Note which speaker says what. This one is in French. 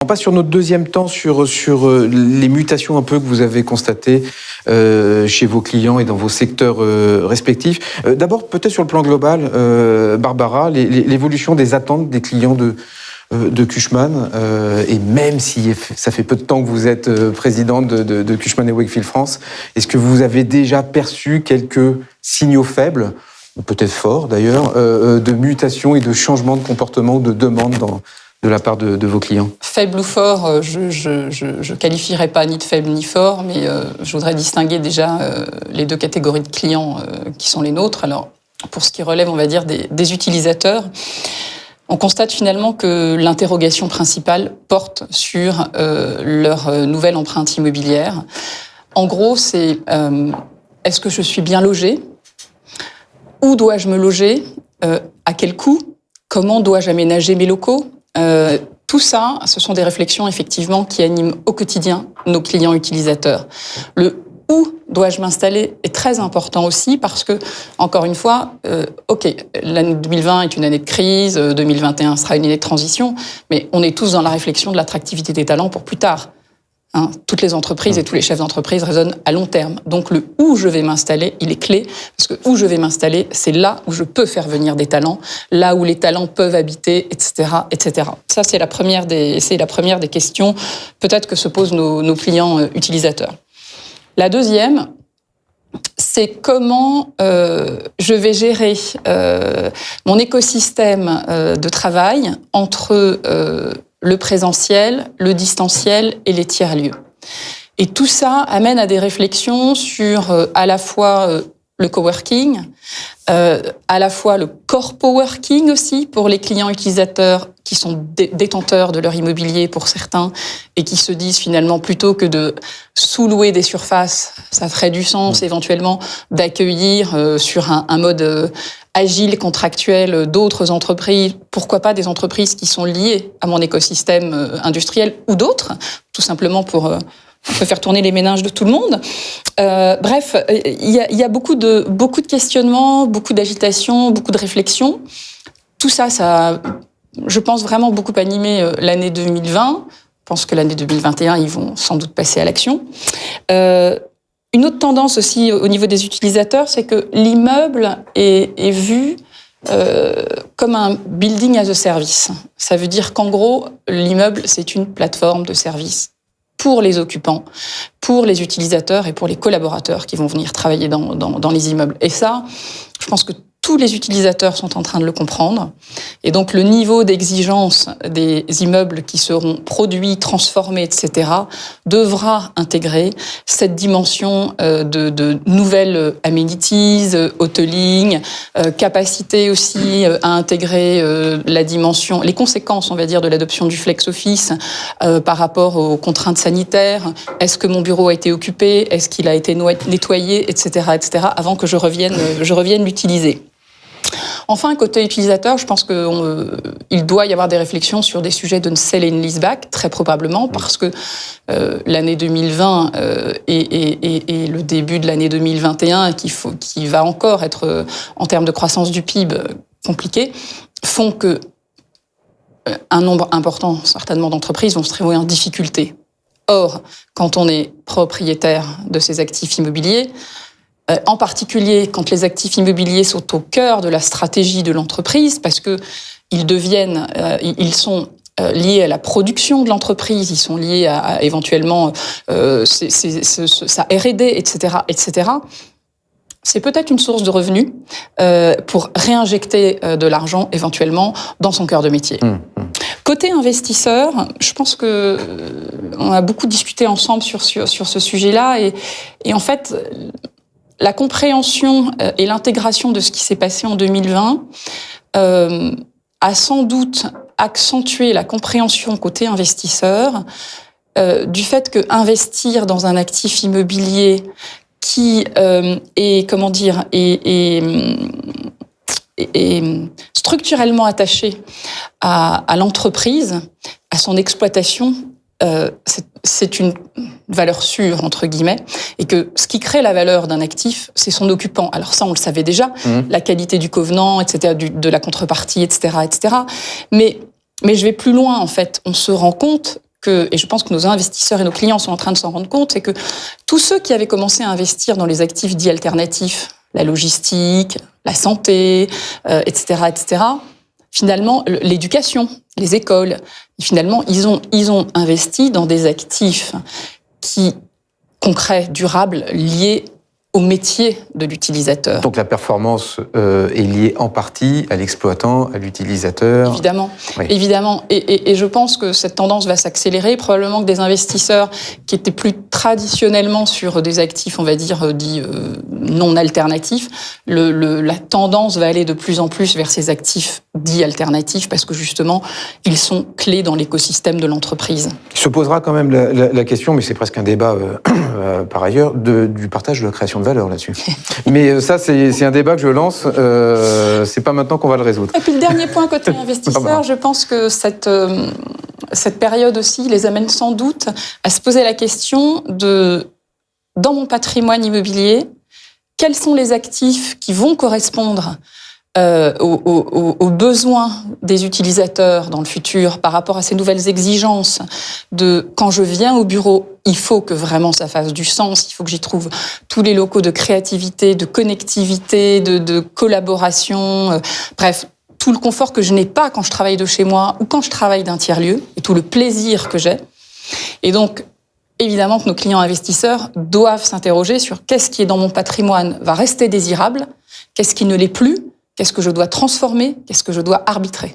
Speaker 1: On passe sur notre deuxième temps sur les mutations un peu que vous avez constatées chez vos clients et dans vos secteurs respectifs. D'abord, peut-être sur le plan global, Barbara, l'évolution des attentes des clients de Cushman, et même si ça fait peu de temps que vous êtes présidente de Cushman & Wakefield France, est-ce que vous avez déjà perçu quelques signaux faibles, ou peut-être forts d'ailleurs, de mutation et de changement de comportement ou de demande de la part de vos clients?
Speaker 2: Faible ou fort, je qualifierais pas ni de faible ni fort, mais je voudrais distinguer déjà les deux catégories de clients qui sont les nôtres. Alors, pour ce qui relève, on va dire, des utilisateurs, on constate finalement que l'interrogation principale porte sur leur nouvelle empreinte immobilière. En gros, c'est est-ce que je suis bien logé? Où dois-je me loger? À quel coût? Comment dois-je aménager mes locaux? Tout ça, ce sont des réflexions effectivement qui animent au quotidien nos clients utilisateurs. Le où dois-je m'installer est très important aussi parce que, encore une fois, l'année 2020 est une année de crise, 2021 sera une année de transition, mais on est tous dans la réflexion de l'attractivité des talents pour plus tard. Toutes les entreprises et tous les chefs d'entreprise raisonnent à long terme. Donc le où je vais m'installer, il est clé, parce que où je vais m'installer, c'est là où je peux faire venir des talents, là où les talents peuvent habiter, etc., etc. Ça, c'est la première des questions, peut-être que se posent nos clients utilisateurs. La deuxième, c'est comment je vais gérer mon écosystème de travail entre le présentiel, le distanciel et les tiers-lieux. Et tout ça amène à des réflexions sur à la fois le coworking, à la fois le corpo-working aussi pour les clients utilisateurs qui sont détenteurs de leur immobilier pour certains et qui se disent finalement plutôt que de sous-louer des surfaces, ça ferait du sens éventuellement d'accueillir sur un mode agile, contractuel d'autres entreprises, pourquoi pas des entreprises qui sont liées à mon écosystème industriel ou d'autres, tout simplement pour faire tourner les méninges de tout le monde. Bref, il y a beaucoup de questionnements, beaucoup d'agitation, beaucoup de réflexions. Tout ça, je pense, vraiment beaucoup animé l'année 2020. Je pense que l'année 2021, ils vont sans doute passer à l'action. Une autre tendance aussi au niveau des utilisateurs, c'est que l'immeuble est vu comme un building as a service. Ça veut dire qu'en gros, l'immeuble, c'est une plateforme de service pour les occupants, pour les utilisateurs et pour les collaborateurs qui vont venir travailler dans les immeubles. Et ça, je pense que tous les utilisateurs sont en train de le comprendre. Et donc, le niveau d'exigence des immeubles qui seront produits, transformés, etc., devra intégrer cette dimension de nouvelles amenities, hoteling, capacité aussi à intégrer la dimension, les conséquences, on va dire, de l'adoption du flex office par rapport aux contraintes sanitaires. Est-ce que mon bureau a été occupé? Est-ce qu'il a été nettoyé, etc., avant que je revienne l'utiliser. Enfin, côté utilisateur, je pense qu'il doit y avoir des réflexions sur des sujets de sell and leaseback, très probablement, parce que l'année 2020 et le début de l'année 2021, qui va encore être, en termes de croissance du PIB, compliqué, font que un nombre important, certainement, d'entreprises vont se trouver en difficulté. Or, quand on est propriétaire de ces actifs immobiliers, en particulier quand les actifs immobiliers sont au cœur de la stratégie de l'entreprise, parce que ils sont liés à la production de l'entreprise, ils sont liés à éventuellement sa R&D, etc. C'est peut-être une source de revenus pour réinjecter de l'argent éventuellement dans son cœur de métier. Côté investisseur, je pense que on a beaucoup discuté ensemble sur ce sujet-là, et en fait, la compréhension et l'intégration de ce qui s'est passé en 2020 a sans doute accentué la compréhension côté investisseur du fait que investir dans un actif immobilier qui est structurellement attaché à l'entreprise, à son exploitation, c'est une valeur sûre, entre guillemets, et que ce qui crée la valeur d'un actif, c'est son occupant. Alors ça, on le savait déjà, la qualité du covenant, etc., de la contrepartie, etc., etc. Mais je vais plus loin, en fait. On se rend compte et je pense que nos investisseurs et nos clients sont en train de s'en rendre compte, c'est que tous ceux qui avaient commencé à investir dans les actifs dits alternatifs, la logistique, la santé, etc., finalement, l'éducation, les écoles, finalement, ils ont investi dans des actifs concrets, durables, liés au métier de l'utilisateur.
Speaker 1: Donc la performance est liée en partie à l'exploitant, à l'utilisateur.
Speaker 2: Évidemment,
Speaker 1: oui.
Speaker 2: Évidemment. Et je pense que cette tendance va s'accélérer. Probablement que des investisseurs qui étaient plus traditionnellement sur des actifs, on va dire, dits non alternatifs, la tendance va aller de plus en plus vers ces actifs dits alternatifs parce que justement, ils sont clés dans l'écosystème de l'entreprise.
Speaker 1: Il se posera quand même la question, mais c'est presque un débat par ailleurs, du partage de la création de valeur là-dessus. Mais ça, c'est un débat que je lance. C'est pas maintenant qu'on va le résoudre.
Speaker 2: Et puis le dernier point côté investisseur, je pense que cette période aussi les amène sans doute à se poser la question de, dans mon patrimoine immobilier, quels sont les actifs qui vont correspondre aux besoins des utilisateurs dans le futur par rapport à ces nouvelles exigences de quand je viens au bureau, il faut que vraiment ça fasse du sens, il faut que j'y trouve tous les locaux de créativité, de connectivité, de collaboration, bref, tout le confort que je n'ai pas quand je travaille de chez moi ou quand je travaille d'un tiers-lieu et tout le plaisir que j'ai. Et donc, évidemment que nos clients investisseurs doivent s'interroger sur qu'est-ce qui est dans mon patrimoine va rester désirable, qu'est-ce qui ne l'est plus, qu'est-ce que je dois transformer, qu'est-ce que je dois arbitrer.